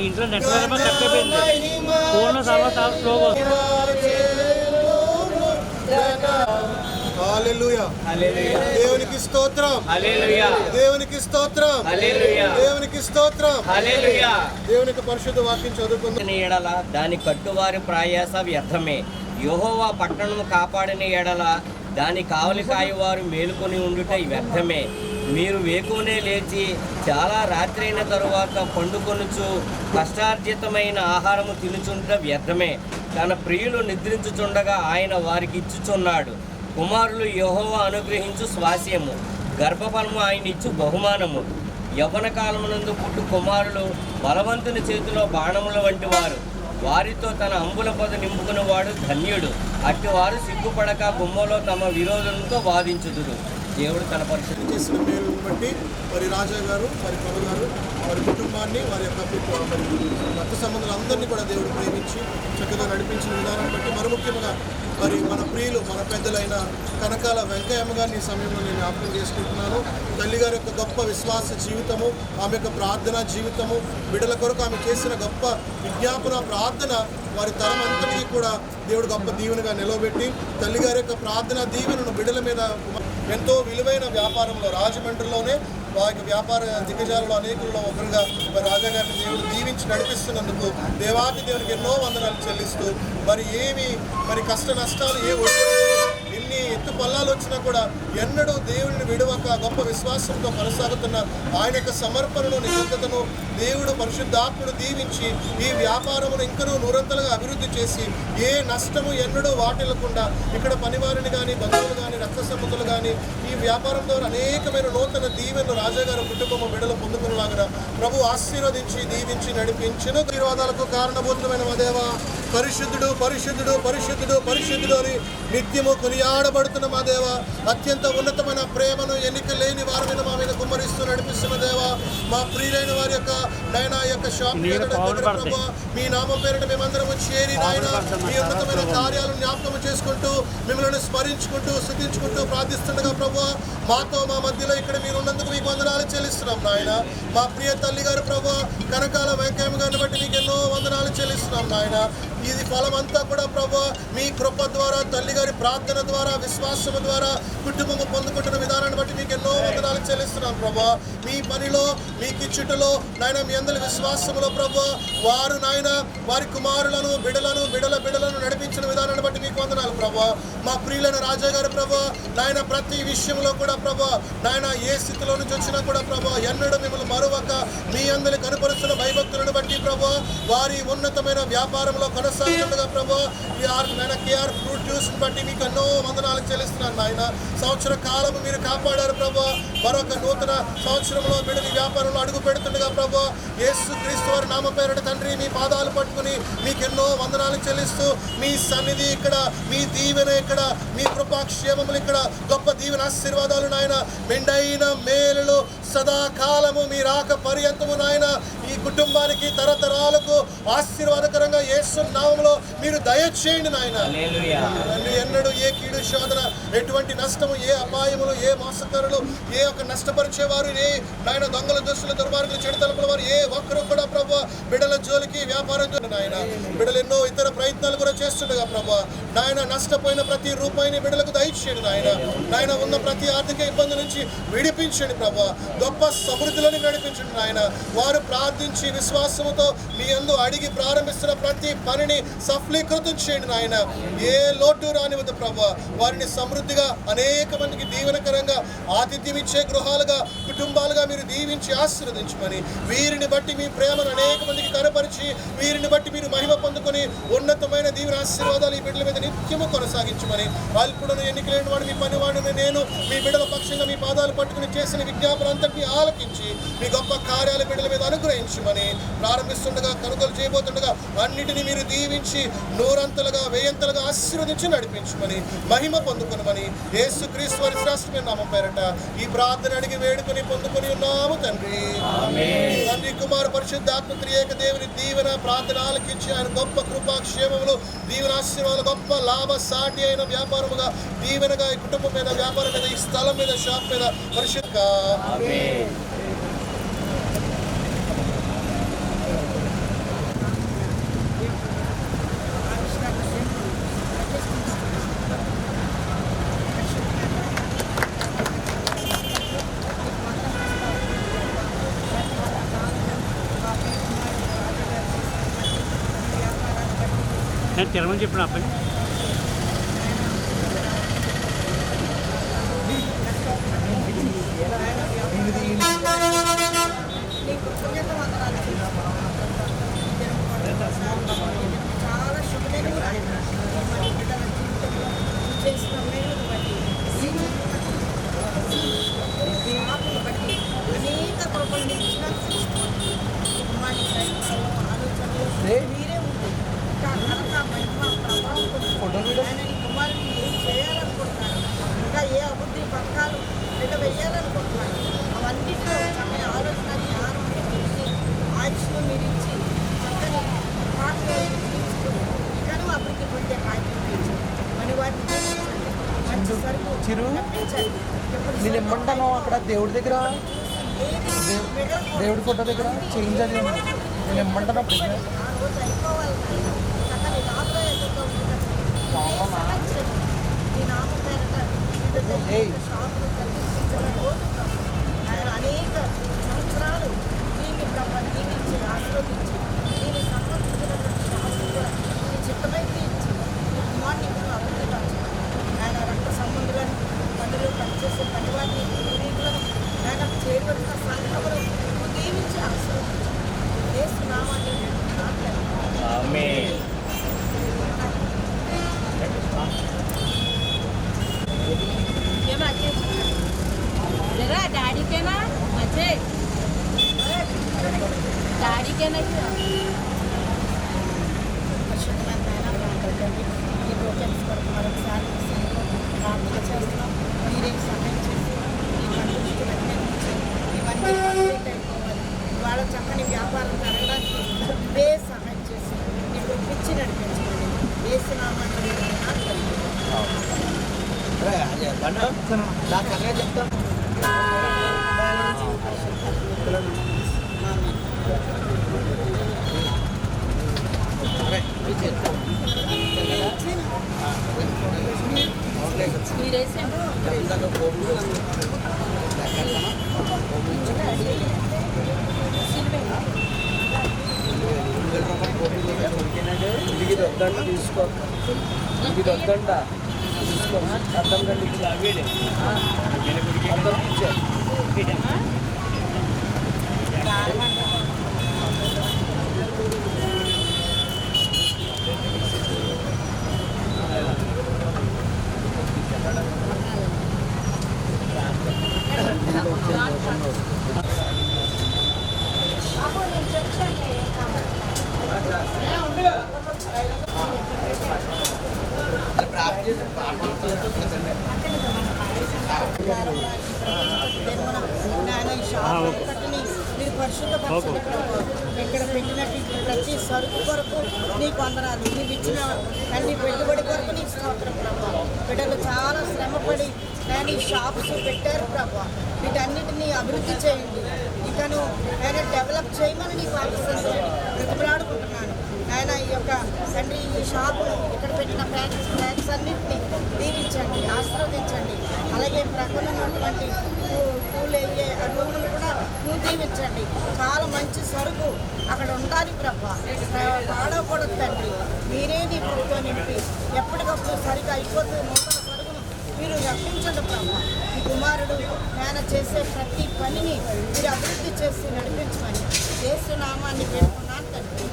ఇంట్లో network కట్టయిపోయింది phone తర్వాత స్లోగా హల్లెలూయా దేవునికి స్తోత్రం హల్లెలూయా దేవునికి స్తోత్రం హల్లెలూయా దేవునికి స్తోత్రం హల్లెలూయా దేవునికి పరిశుద్ధ వాక్యం చదువుకుందాం. ఎడల దాని కట్టువారి ప్రయాస వ్యర్థమే. యెహోవా పట్టణము కాపాడిన ఎడల దాని కావలి కాయవారు మేలుకొని ఉండుట వ్యర్థమే. మీరు వేకునే లేచి చాలా రాత్రి అయిన తరువాత పండుకొనుచు కష్టార్జితమైన ఆహారము తినుచుంట వ్యర్థమే. తన ప్రియులు నిద్రించుచుండగా ఆయన వారికి ఇచ్చుచున్నాడు. కుమారులు యెహోవా అనుగ్రహించు స్వాస్యము, గర్భఫలము ఆయన ఇచ్చు బహుమానము. యవ్వన కాలమునందు పుట్టు కుమారులు బలవంతుని చేతిలో బాణముల వంటి వారు. వారితో తన అంబుల పొద నింపుకుని వాడు ధన్యుడు. అట్టివారు సిగ్గుపడక గుమ్మలో తమ విరోధులతో వాదించుదురు. దేవుడు తన పరిస్థితి చేసిన మేలును బట్టి మరి రాజా గారు, మరి ప్రభు గారు, వారి కుటుంబాన్ని, వారి యొక్క రక్త సంబంధాలందరినీ కూడా దేవుడు ప్రేమించి చక్కగా నడిపించిన విధానాన్ని బట్టి మరి ముఖ్యంగా మరి మన ప్రియులు, మన పెద్దలైన కనకాల వెంకయ్యమ్మ గారిని ఈ సమయంలో నేను జ్ఞాపకం చేసుకుంటున్నాను. తల్లిగారి యొక్క గొప్ప విశ్వాస జీవితము, ఆమె యొక్క ప్రార్థన జీవితము, బిడ్డల కొరకు ఆమె చేసిన గొప్ప విజ్ఞాపన ప్రార్థన వారి తరం అంతటికీ కూడా దేవుడు గొప్ప దీవెనగా నిలవబెట్టి తల్లిగారి యొక్క ప్రార్థన దీవెనను బిడ్డల మీద ఎంతో విలువైన వ్యాపారంలో రాజమండ్రిలోనే వారి వ్యాపార దిగ్గజాలలో అనేకుల్లో ఒకరుగా మరి రాజాగారిని దేవుడు దీవించి నడిపిస్తున్నందుకు దేవాది దేవునికి ఎన్నో వందనాలు చెల్లిస్తూ మరి కష్ట నష్టాలు ఎన్ని ఎత్తు పల్లాలు వచ్చినా కూడా ఎన్నడూ దేవుడిని విడవక గొప్ప విశ్వాసంతో కొనసాగుతున్న ఆయన యొక్క సమర్పణను, నిబద్ధతను దేవుడు పరిశుద్ధాత్ముడు దీవించి ఈ వ్యాపారమును ఇంకనూ నూరంతలుగా అభివృద్ధి చేసి ఏ నష్టము ఎన్నడూ వాటిల్లకుండా ఇక్కడ పనివారిని కానీ, బంధువులు కానీ, రక్త సంబంధులు కానీ ఈ వ్యాపారం ద్వారా అనేకమైన నూతన దీవెనలు రాజాగారు కుటుంబము బిడ్డలు పొందుకునేలాగా ప్రభు ఆశీర్వదించి దీవించి నడిపించిన ఆశీర్వాదాలకు కారణభూతమైన మా దేవా, పరిశుద్ధుడు పరిశుద్ధుడు పరిశుద్ధుడు పరిశుద్ధుడు అని నిత్యము కొనియాడబడుతున్న మా దేవ, అత్యంత ఉన్నతమైన ప్రేమను ఎన్నిక లేని వారి మీద మా మీద కుమ్మరిస్తూ నడిపిస్తున్న దేవ, మా ప్రియులైన వారి యొక్క నైనా యొక్క షాప్ ప్రభు మీ నామం పేరిట మేమందరము చేరి నాయన మీ ఉన్నతమైన కార్యాలను జ్ఞాపకం చేసుకుంటూ మిమ్మల్ని స్మరించుకుంటూ స్తుతించుకుంటూ ప్రార్థిస్తుండగా ప్రభు మాతో మా మధ్యలో ఇక్కడ మీరు ఉన్నందుకు మీకు వందనాలు చెల్లిస్తున్నాం నాయన. మా ప్రియ తల్లి గారు ప్రభు కనకాల వెంకయ్య గారిని బట్టి మీకు ఎన్నో వందనాలు చెల్లిస్తున్నాం నాయన. ఇది ఫలమంతా కూడా ప్రభు మీ కృప ద్వారా, తల్లిగారి ప్రార్థన ద్వారా, విశ్వాసము ద్వారా కుటుంబము పొందుకుంటున్న విధానాన్ని బట్టి మీకు ఎన్నో వందనాలు చెల్లిస్తున్నాం ప్రభు. మీ పనిలో, మీ కిచ్చుటలో నాయన మీ అందరి విశ్వాసములో ప్రభు వారు నాయన వారి కుమారులను, బిడ్డలను నడిపించిన విధానాన్ని బట్టి మీకు వందనాలు ప్రభు. మా ప్రియులైన రాజా గారు ప్రభు నాయన ప్రతి విషయంలో కూడా ప్రభు నాయన ఏ స్థితిలో నుంచి వచ్చినా కూడా ప్రభు ఎన్నడూ మిమ్మల్ని మరువక మీ అందరి కనుపరుస్తున్న భయభక్తులను బట్టి ప్రభు వారి ఉన్నతమైన వ్యాపారంలో కొనసాగుతుండగా ప్రభు కేఆర్ ఫ్రూట్ జ్యూస్ బట్టి మీకు ఎన్నో వందనాలు చెల్లిస్తున్నాను నాయన. సంవత్సర కాలము మీరు కాపాడారు ప్రభు. మరొక నూతన సంవత్సరంలో బిడ్డని వ్యాపారంలో అడుగు పెడుతుండగా ప్రభు యేసు క్రీస్తు వారి నామ పేరిట తండ్రి మీ పాదాలు పట్టుకుని మీకు ఎన్నో వందనాలు చెల్లిస్తూ మీ సన్నిధి ఇక్కడ, మీ దీవెన ఇక్కడ, మీ కృపాక్షేమములు ఇక్కడ, గొప్ప దీవెన ఆశీర్వాదాలు నాయన, మెండైన మేలులు సదాకాలము మీ రాక పర్యంతము నాయన ఈ కుటుంబానికి తరతరాలకు ఆశీర్వాదకరంగా యేసు నామములో మీరు దయచేయండి నాయన. ఎన్నడూ ఏ కీడు శోధన, ఎటువంటి నష్టము, ఏ అపాయములు, ఏ మోసకరులు, ఏ ఒక్క నష్టపరిచేవారు, ఏ నాయన దొంగల దుస్తుల దుర్మార్గులు, చెడు తలుపుల వారు ఏ ఒక్కరు కూడా ప్రభు బిడ్డల జోలికి వ్యాపారం నాయన. బిడ్డలు ఎన్నో ఇతర ప్రయత్నాలు కూడా చేస్తుండగా ప్రభు నాయన నష్టపోయిన ప్రతి రూపాయిని బిడ్డలకు దయచేయండి నాయన. నాయన ఉన్న ప్రతి ఆర్థిక ఇబ్బంది నుంచి విడిపించండి ప్రభు. గొప్ప సమృద్ధిలోని నడిపించండి నాయన. వారు ప్రార్థించి విశ్వాసముతో మీ యందు అడిగి ప్రారంభిస్తున్న ప్రతి పనిని సఫలీకృతం చేయండి నాయన. ఏ లోటు రానివద్దు ప్రభు. వారిని సమృద్ధిగా అనేక మందికి దీవెనకరంగా ఆతిథ్యం ఇచ్చే గృహాలుగా, కుటుంబాలుగా మీరు దీవించి ఆశీర్వదించమని, వీరిని బట్టి మీ ప్రేమను అనేక మందికి కనపరిచి వీరిని బట్టి మీరు మహిమ పొందుకొని ఉన్నతమైన దీవెన ఆశీర్వాదాలు ఈ బిడ్డల మీద నిత్యము కొనసాగించమని, అల్పుడను ఎన్నికలేని వాడు మీ పనివాడిని నేను మీ బిడ్డల పక్షంగా మీ పాదాలు పట్టుకుని చేసిన విజ్ఞాపన అంతటినీ ఆలకించి మీ గొప్ప కార్యాల బిడ్డల మీద అనుగ్రహించమని, ప్రారంభిస్తుండగా కొనుగోలు చేయబోతుండగా అన్నిటినీ మీరు దీవించి నూరంతలుగా వెయ్యంతలుగా ఆశీర్వదించి నడిపించమని, మహిమ పొందుకొనమని యేసుక్రీస్తు వారి శ్రేష్టమైన నామం పేరట ఈ ప్రార్థన అడిగి వేడుకొని పొందుకొని ఉన్నాము తండ్రి. తండ్రి, కుమార, పరిశుద్ధాత్మ త్రియేక దేవుని దీవెన ప్రార్థన ఆలకించి ఆయన గొప్ప కృపాక్షేమములు, దీవెన ఆశీర్వాదాలు, గొప్ప లాభ సాటి అయిన వ్యాపారముగా దీవెనగా ఈ కుటుంబం మీద, వ్యాపారం మీద, ఈ స్థలం మీద, షాప్ మీద పరిశుద్ధ నేను తిరగని చెప్పిన అబ్బాయి చాలా శుభ్రంగా చేసిన మేలును బట్టి బట్టి అనేక కృపలు ఇచ్చినందుకు ఆలోచనలు మీరే ఉంటుంది. ఇంకా ఘనత, మహిమ, ప్రభావం ఆయన ఈ కుమారుని ఏం చేయాలనుకుంటున్నారు, ఇంకా ఏ అభివృద్ధి పథకాలు లేదా వెయ్యాలనుకుంటున్నారు, అవన్నిటిలో చక్కని ఆలోచన, జ్ఞానం ఇచ్చి, ఆయుష్ను మీరు ఇచ్చి, చక్కని పాటలు తీసుకుని ఇకను అభివృద్ధి పొందే కార్యక్రమం ఇచ్చి మన వాటిని మంచి సరుకు రప్పించండి. నేను ఇమ్మంటాను అక్కడ దేవుడి దగ్గర, దేవుడి ఫోటో దగ్గర చేంజ్ అది ఉంది. నేను ఇమ్మంటాను అప్పుడు ఆ రోజు అయిపోవాలి. చక్కని లాభం ఎందుకు ఈ నామం పేరట షాపులు కల్పించిన రోజు ఆయన అనేక సంవత్సరాలు దీన్ని దీవించి ఆశీర్వదించి దీన్ని సంబంధించినటువంటి షాపులు కూడా ఈ చిత్తమైతే ఇచ్చి కుమార్ని అభివృద్ధిగా ఆయన రక్త సంబంధులను పనులు పనిచేసే పనివారిని పూర్వీకులను ఆయన చేరువచ్చిన సంఘములు దీవించి ఆశీర్వదించి యేసు నామాన్ని डैडी के ना मजे डैडी के ना ఈ ప్రోగ్రామ్స్ కొరకు మరొకసారి ప్రార్థన చేస్తున్నాం. మీరే సహాయం చేసి ఈ పండుగ ఇవన్నీ కంప్లీట్ అయిపోవాలి. వాళ్ళ చక్కని వ్యాపారం జరగడానికి ఇవే సహాయం చేసి ఇప్పుడు పిచ్చి నడిపించమని వేసినామని చెప్తాను. ఇది వద్దంట తీసుకో, ఇది వద్దంట తీసుకో, అర్థం కండి అర్థం ఇచ్చే ఆయన పరిశుద్ధపరచండి ప్రభు. ఇక్కడ పెట్టినట్టు ప్రతి సరుకు కొరకు నీకు వందనాలు. నీకు ఇచ్చిన తండ్రి పెట్టుబడి కొరకు నీకు స్తోత్రం ప్రభు. బిడ్డలు చాలా శ్రమపడి నేను ఈ షాప్స్ పెట్టారు ప్రభు. వీటన్నిటిని అభివృద్ధి చేయండి. ఇకను నేను డెవలప్ చేయమని నీకు బ్రతిమలాడుకుంటున్నాను. ఆయన ఈ యొక్క తండ్రి ఈ షాపును ఇక్కడ పెట్టిన ఫ్యాక్స్ అన్నింటినీ దీవించండి, ఆశీర్వదించండి. అలాగే ప్రక్కన ఉన్నటువంటి పూలు అయ్యే రూములు కూడా నువ్వు దీవించండి. చాలా మంచి సరుకు అక్కడ ఉండాలి ప్రభా. పాడవకూడదు తండ్రి. మీరే నీ ప్రభుత్వం నింపి ఎప్పటికప్పుడు సరిగా అయిపోతూ నూతన సరుకును మీరు రక్షించండి ప్రభా. ఈ కుమారుడు ఆయన చేసే ప్రతి పనిని మీరు అభివృద్ధి చేసి నడిపించమని యేసు నామాన్ని పేర్కొన్నాను తండ్రి.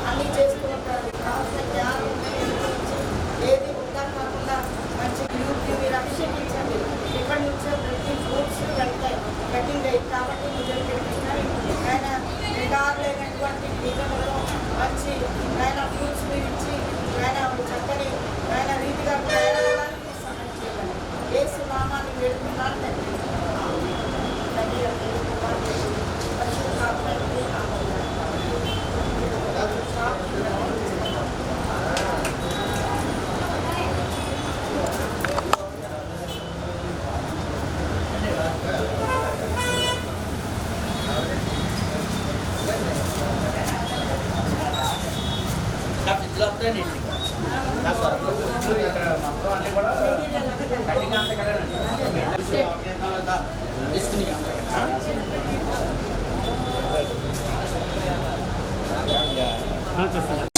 అన్నీ చేస్తూ ఉంటారు. ఏది ఉందా కాకుండా మంచి యూత్ని మీరు అభిషేకించండి. ఇక్కడి నుంచే ప్రతి ఫ్రూట్స్ వెళ్తాయి. కటింగ్ అయ్యి కాబట్టి మీరు పెట్టించినారు. ఆయన నిదారులైనటువంటి బీజంలో మంచి ఆయన ఫ్రూట్స్ మీరు ఇచ్చి ఆయన చక్కని ఆయన రీతిగా తయారవడానికి సహాయం చేయాలి. యేసు నామాన్ని వేడుకున్నాను తండ్రి. చేస్తాను.